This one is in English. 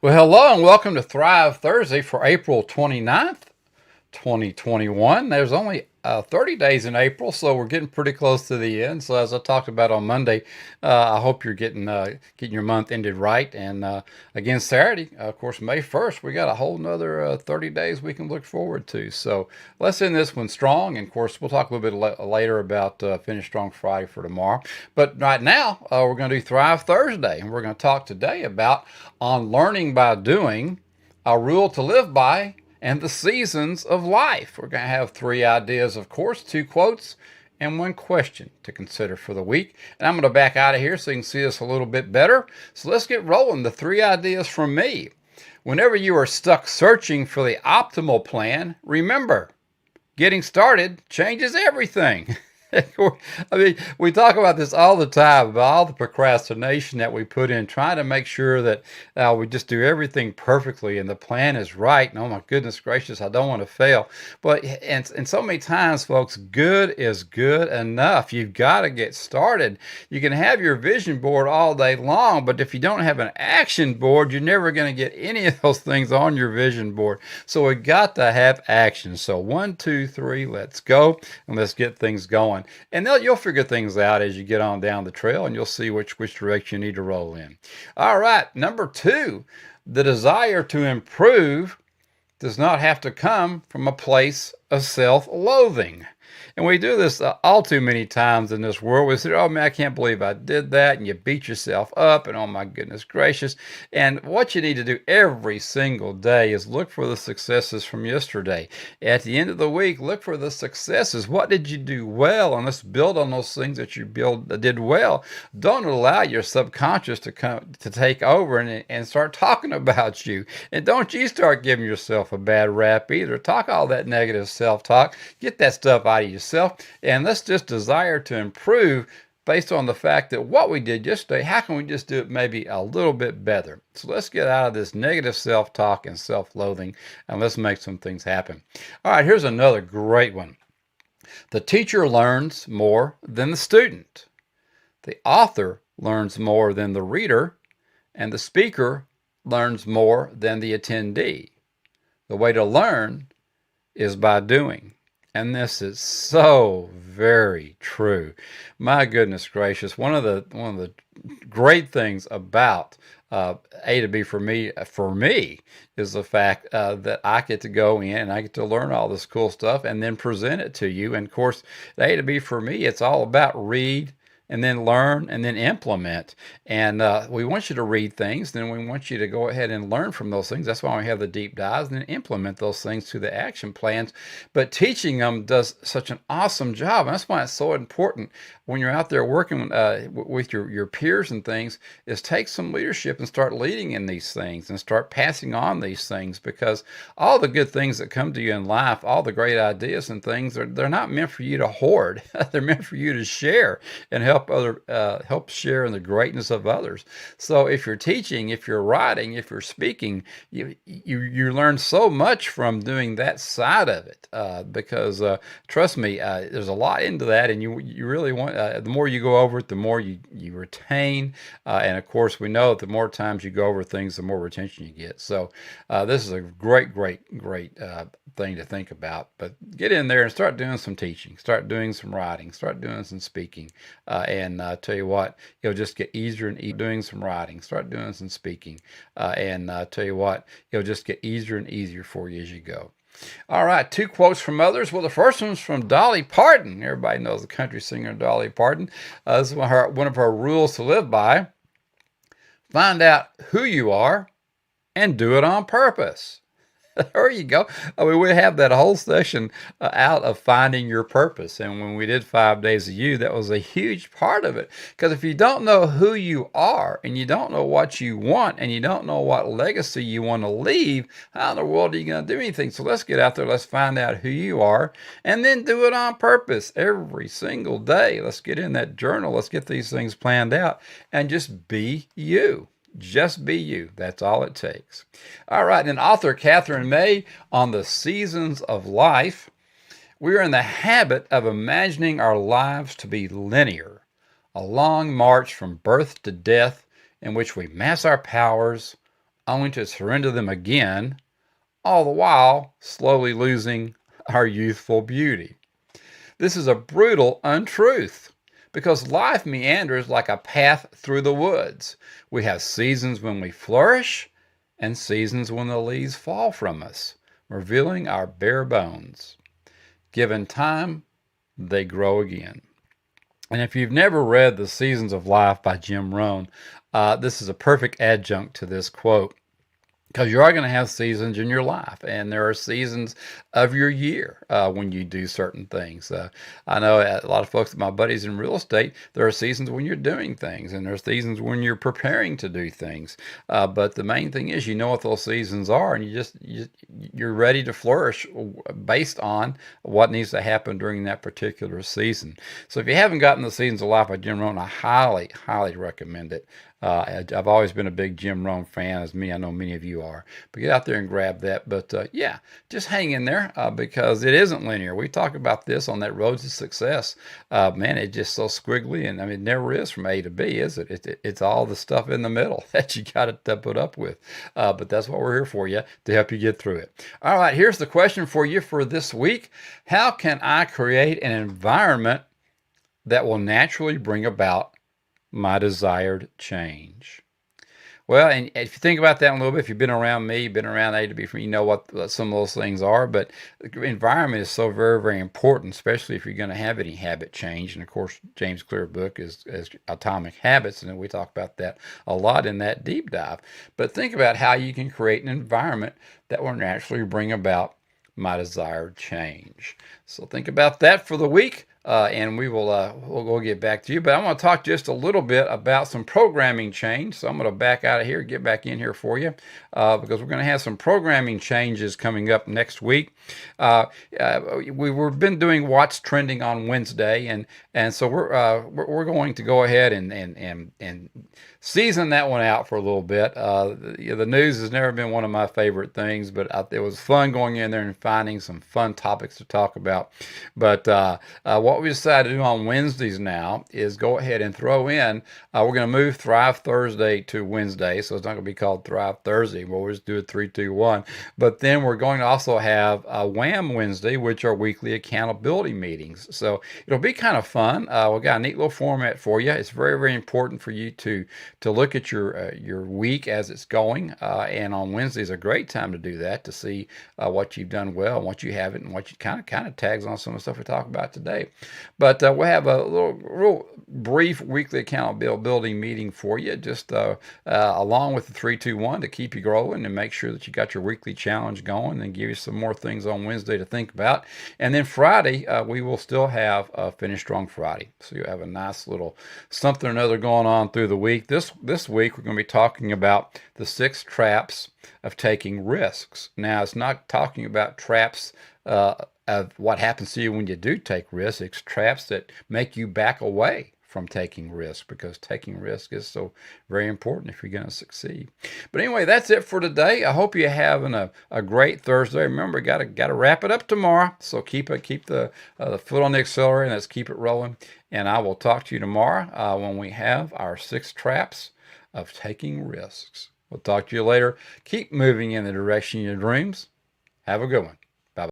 Well, hello and welcome to Thrive Thursday for April 29th, 2021. There's only 30 days in April, so we're getting pretty close to the end. So as I talked about on Monday, I hope you're getting your month ended right. And again, Saturday, of course, May 1st, we got a whole nother 30 days we can look forward to. So let's end this one strong. And of course, we'll talk a little bit later about Finish Strong Friday for tomorrow. But right now, we're going to do Thrive Thursday, and we're going to talk today about on learning by doing, a rule to live by, and the seasons of life. We're going to have three ideas, of course, two quotes, and one question to consider for the week. And I'm going to back out of here so you can see this a little bit better. So let's get rolling. The three ideas from me. Whenever you are stuck searching for the optimal plan, remember, getting started changes everything. I mean, we talk about this all the time, about all the procrastination that we put in, trying to make sure that we just do everything perfectly and the plan is right. And oh my goodness gracious, I don't want to fail. But and so many times, folks, good is good enough. You've got to get started. You can have your vision board all day long, but if you don't have an action board, you're never going to get any of those things on your vision board. So we got to have action. So 1, 2, 3, let's go and let's get things going. And you'll figure things out as you get on down the trail, and you'll see which direction you need to roll in. All right, number 2, the desire to improve does not have to come from a place of self-loathing. And we do this all too many times in this world. We say, oh man, I can't believe I did that. And you beat yourself up and oh my goodness gracious. And what you need to do every single day is look for the successes from yesterday. At the end of the week, look for the successes. What did you do well? And let's build on those things that you did well. Don't allow your subconscious to take over and start talking about you. And don't you start giving yourself a bad rap either. Talk all that negative self-talk. Get that stuff out of yourself. And let's just desire to improve based on the fact that what we did yesterday, how can we just do it maybe a little bit better? So let's get out of this negative self-talk and self-loathing, and let's make some things happen. All right, here's another great one. The teacher learns more than the student. The author learns more than the reader, and the speaker learns more than the attendee. The way to learn is by doing. And this is so very true. My goodness gracious. One of the great things about A to B for me is the fact that I get to go in and I get to learn all this cool stuff and then present it to you. And of course, A to B for me, it's all about read, and then learn, and then implement. And we want you to read things, then we want you to go ahead and learn from those things. That's why we have the deep dives, and then implement those things to the action plans. But teaching them does such an awesome job. And that's why it's so important when you're out there working with your peers and things, is take some leadership and start leading in these things and start passing on these things, because all the good things that come to you in life, all the great ideas and things, they're not meant for you to hoard. They're meant for you to share and help share in the greatness of others. So if you're teaching, if you're writing, if you're speaking, you learn so much from doing that side of it, because trust me, there's a lot into that, and you really want, the more you go over it, the more you retain, and of course we know that the more times you go over things, the more retention you get. So this is a great thing to think about. But get in there and start doing some teaching, start doing some writing, start doing some speaking, and tell you what, it'll just get easier and easier. Doing some writing, start doing some speaking, and tell you what, it'll just get easier and easier for you as you go. All right, two quotes from others. Well, the first one's from Dolly Parton. Everybody knows the country singer Dolly Parton. This is one of her rules to live by. Find out who you are and do it on purpose. There you go. I mean, we have that whole section out of finding your purpose. And when we did 5 Days of You, that was a huge part of it. Because if you don't know who you are, and you don't know what you want, and you don't know what legacy you want to leave, how in the world are you going to do anything? So let's get out there. Let's find out who you are, and then do it on purpose every single day. Let's get in that journal. Let's get these things planned out, and just be you. Just be you. That's all it takes. All right, and author Catherine May on the seasons of life. We are in the habit of imagining our lives to be linear, a long march from birth to death in which we mass our powers, only to surrender them again, all the while slowly losing our youthful beauty. This is a brutal untruth because life meanders like a path through the woods. We have seasons when we flourish and seasons when the leaves fall from us, revealing our bare bones. Given time, they grow again. And if you've never read The Seasons of Life by Jim Rohn, this is a perfect adjunct to this quote because you are going to have seasons in your life, and there are seasons of your year when you do certain things. I know a lot of folks, my buddies in real estate, there are seasons when you're doing things, and there's seasons when you're preparing to do things. But the main thing is, you know what those seasons are, and you're ready to flourish based on what needs to happen during that particular season. So if you haven't gotten The Seasons of Life by Jim Rohn, I highly, highly recommend it. I've always been a big Jim Rohn fan, as me. I know many of you are. But get out there and grab that. But yeah, just hang in there because it isn't linear. We talk about this on that road to success. Man, it's just so squiggly, and I mean, it never is from A to B, is it? It's all the stuff in the middle that you got to put up with. But that's what we're here for you, to help you get through it. All right, here's the question for you for this week. How can I create an environment that will naturally bring about my desired change? Well, and if you think about that a little bit, if you've been around me, been around A to B, you know what some of those things are. But the environment is so very, very important, especially if you're going to have any habit change. And of course, James Clear book is Atomic Habits, and we talk about that a lot in that deep dive. But think about how you can create an environment that will naturally bring about my desired change. So think about that for the week. And we'll get back to you. But I want to talk just a little bit about some programming change. So I'm going to back out of here, get back in here for you, because we're going to have some programming changes coming up next week. We've been doing What's Trending on Wednesday, and so we're going to go ahead and season that one out for a little bit. The news has never been one of my favorite things, but it was fun going in there and finding some fun topics to talk about. But what we decided to do on Wednesdays now is go ahead and throw in, we're going to move Thrive Thursday to Wednesday, so it's not going to be called Thrive Thursday. We'll just do it 3, 2, 1. But then we're going to also have Wham Wednesday, which are weekly accountability meetings. So it'll be kind of fun. We've got a neat little format for you. It's very, very important for you to look at your week as it's going. And on Wednesday is a great time to do that, to see what you've done well and what you haven't, and what you kind of tags on some of the stuff we talk about today. But we'll have a real brief weekly accountability meeting for you, just along with the 3, 2, 1 to keep you growing and make sure that you got your weekly challenge going, and give you some more things on Wednesday to think about. And then Friday, we will still have Finish Strong Friday. So you have a nice little something or another going on through the week. This week, we're going to be talking about the 6 traps of taking risks. Now, it's not talking about traps of what happens to you when you do take risks. It's traps that make you back away from taking risks, because taking risk is so very important if you're going to succeed. But anyway, that's it for today. I hope you're having a great Thursday. Remember, got to wrap it up tomorrow. So keep the foot on the accelerator, and let's keep it rolling. And I will talk to you tomorrow when we have our 6 traps of taking risks. We'll talk to you later. Keep moving in the direction of your dreams. Have a good one.